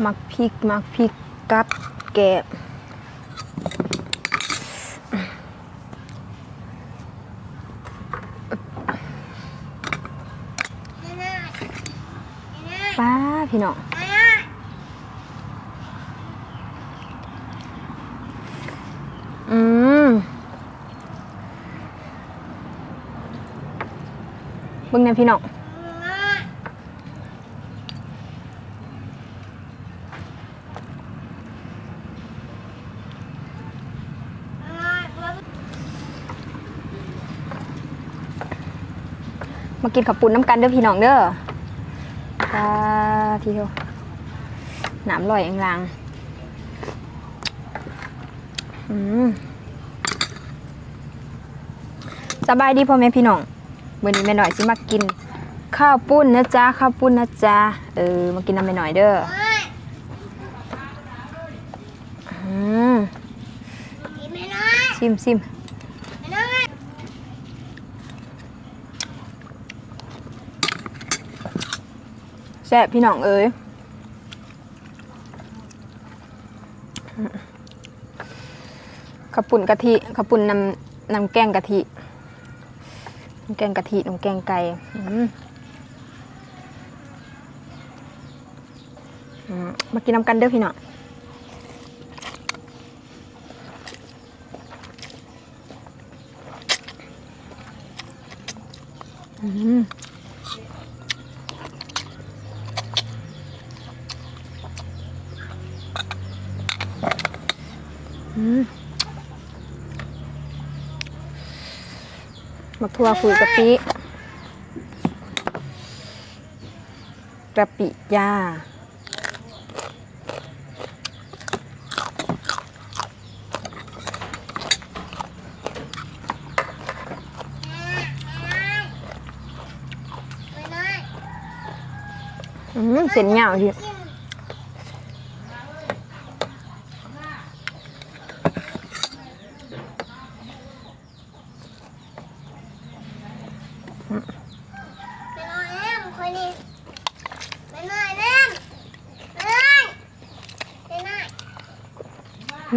มักพริกกับแกบป้าพี่น้องเบิ่งแน่พี่น้องมากินข้าวปุ้นน้ำกันเด้อพี่น้องเด้อทีเดียวน้ำลอยเองลางสบายดีพ่อแม่พี่น้องวันนี้แม่หน่อยสิมากินข้าวปุ้นนะจ๊ะข้าวปุ้นนะจ๊ะมากินน้ำแม่หน่อยเด้อชิมแซ่บพี่น้องเอ้ยข้าวปุ้นกะทิข้าวปุ้นน้ำแกงกะทิน้ำแกงกะทิน้ำแกงไก่มากินน้ำกันเด้อพี่น้องมาทัวคุยกะปิย่าเส้นเหนียวดิ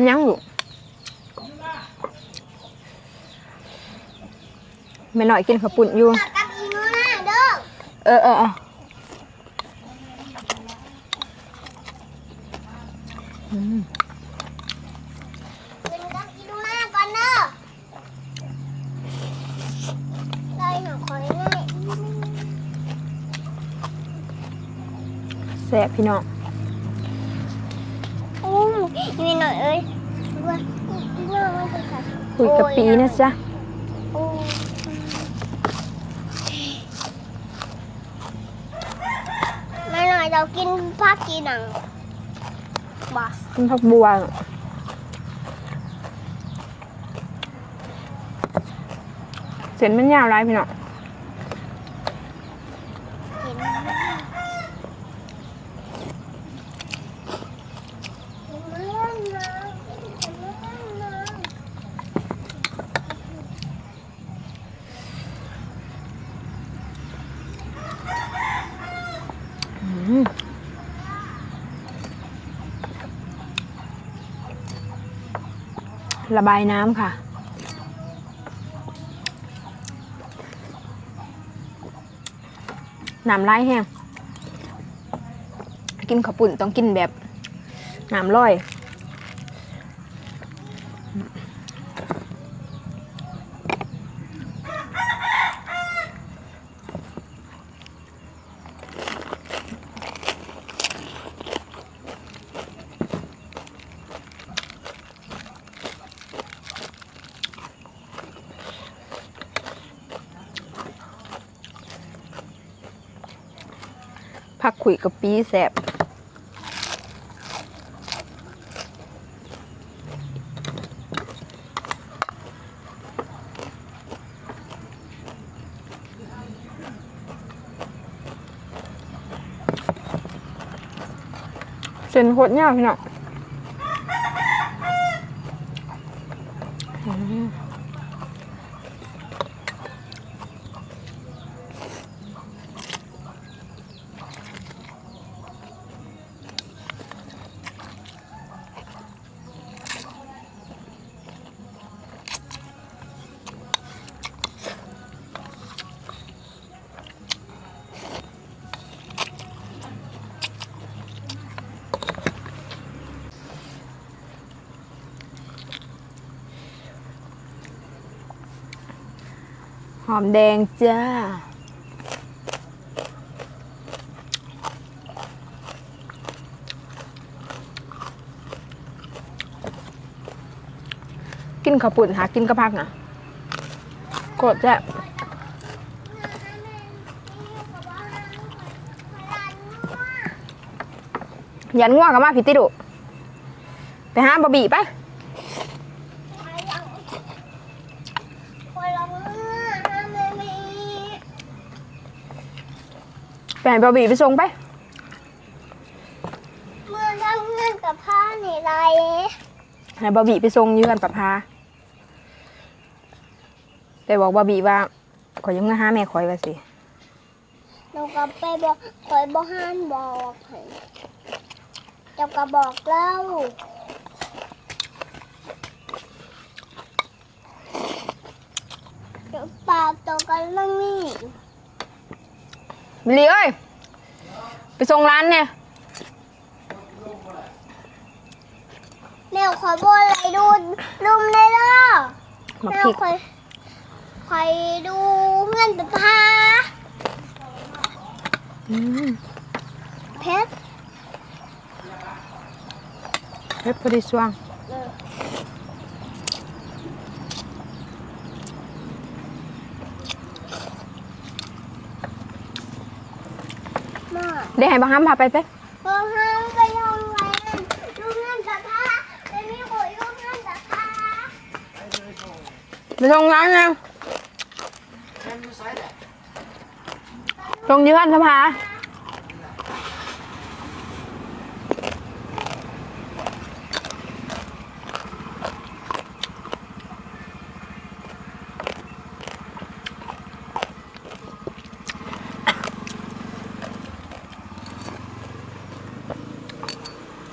ยังอยู่ไม่หน่อยกินข้าวปุ้นอยู่แซ่บพี่น้องมีหน่อยเอ้ยคุยกะปินะจ๊ะไม่หน่อยเรากินผักกีหนังบ่กินผักบัวเส้นมันยาวไรพี่น้องระบายน้ำค่ะน้ำไหลแห้งกินข้าวปุ้นต้องกินแบบน้ำร้อยผักขุยกะปิแซ่บเส้นโคตรยาวพี่น้อง อมแดงจ้ากินข้าวปุ่นหากินกระพักนะโคตรแซ่บยันง่วงกับมาพิติดุไปหาบะบี่ไปไปให้บะบี่ไปส่งไปเมื่อทำงานกับผ้าหนีไร ให้บะบี่ไปส่งยืนปะพาแต่บอกบะบี่ว่าขอยยังมาหาแม่ขอยว่าสิเราก็ไปบอกคอยบอกห้านบอกให้เจ้าก็บอกเล่าเดี๋ยวปากตัวกันเรื่องนี้ บิลลี่เอ้ยไปส่งร้านเนี่ย แมวคอยบนอะไรดูลุมได้เด้อ มา แม พ ว ริก คอยดูเงินแต่พา อืม เพชร เฮ็ดพอดีสว่าง มา ได้ให้บังคับพาไปไป พอห้ามไปยองแวนดูเงินแต่พาแต่ไม่ขอยดูเงินแต่พา ไปส่งร้านเนี่ยส่งยืนสภา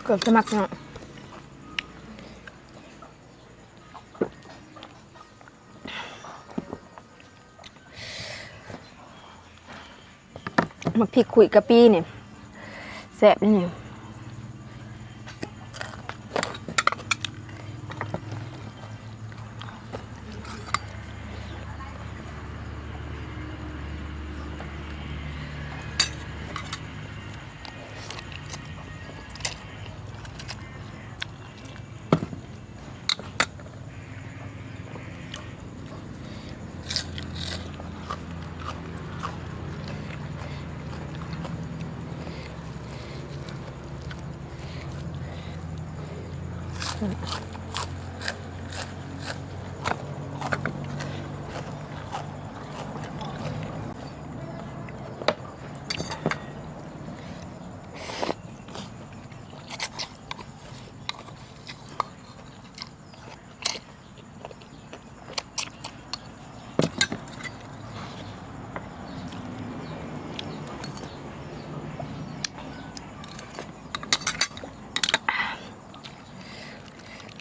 เกือบสมัครเนาะมาพริกขุยกะปิเนี่ยแซ่บนี่เนี่ย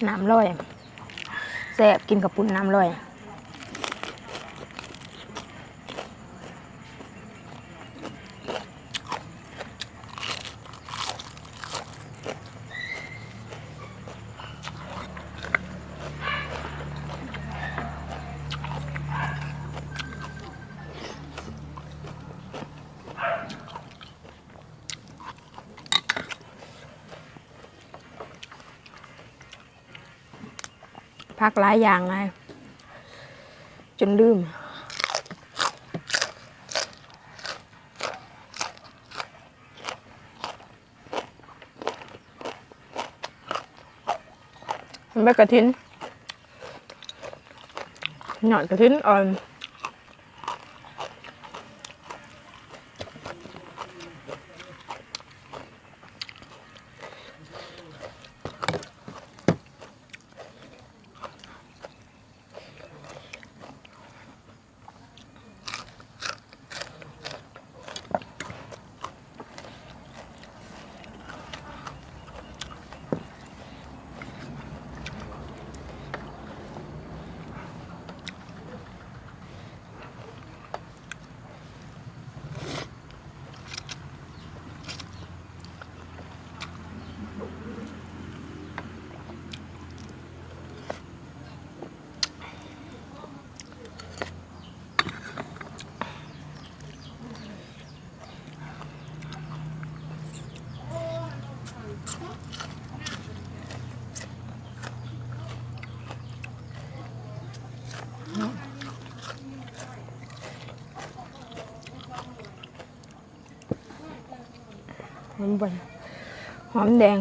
น้ำลอยแซ่บกินกับปุ้นน้ำลอยพักหลายอย่างไงจนลืมใบกระถินหยอดกระถินอ่อน หอมบนหอมแดง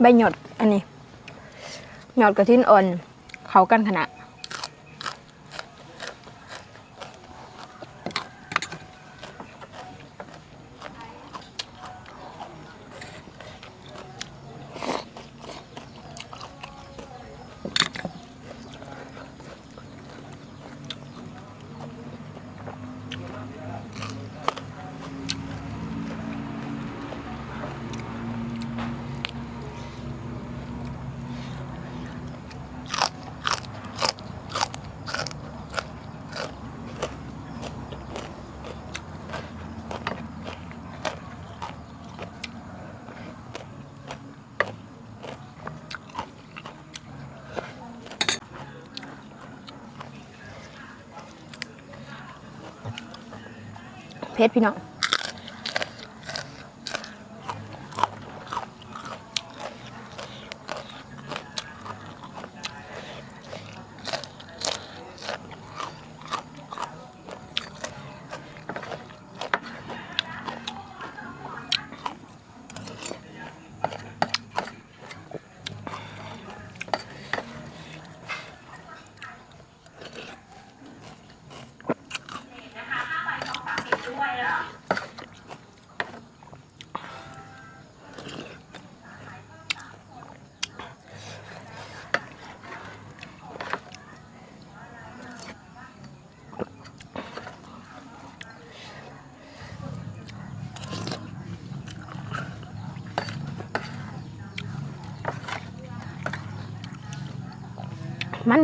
ใบหยดอันนี้หยดกระทิ้นอ่อนเขากันขนาดเพชรพี่น้อง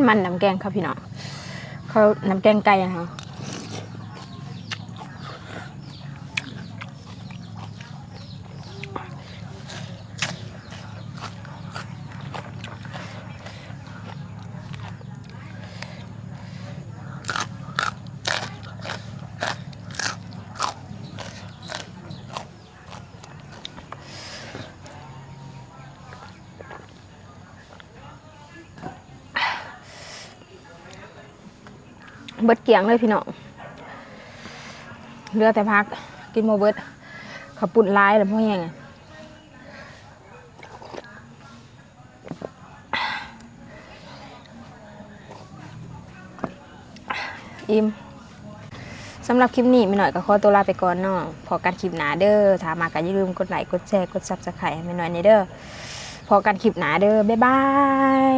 มันน้ำแกงครับพี่น้องเขาน้ำแกงไก่นะคะเบิดเกียงเลยพี่น้องเรือแต่พักกินโมเบิดขับปุ่นร้ายแล้วพวกยังไงอิ่มสำหรับคลิปนี้ไม่หน่อยก็ขอตัวลาไปก่อนเนาะพอกันคลิปหนาเด้อถ้ามาก็อย่าลืมกดไลค์กดแชร์กดซับสไครต์ให้ไม่หน่อยในเด้อพอกันคลิปหนาเด้อบ๊ายบาย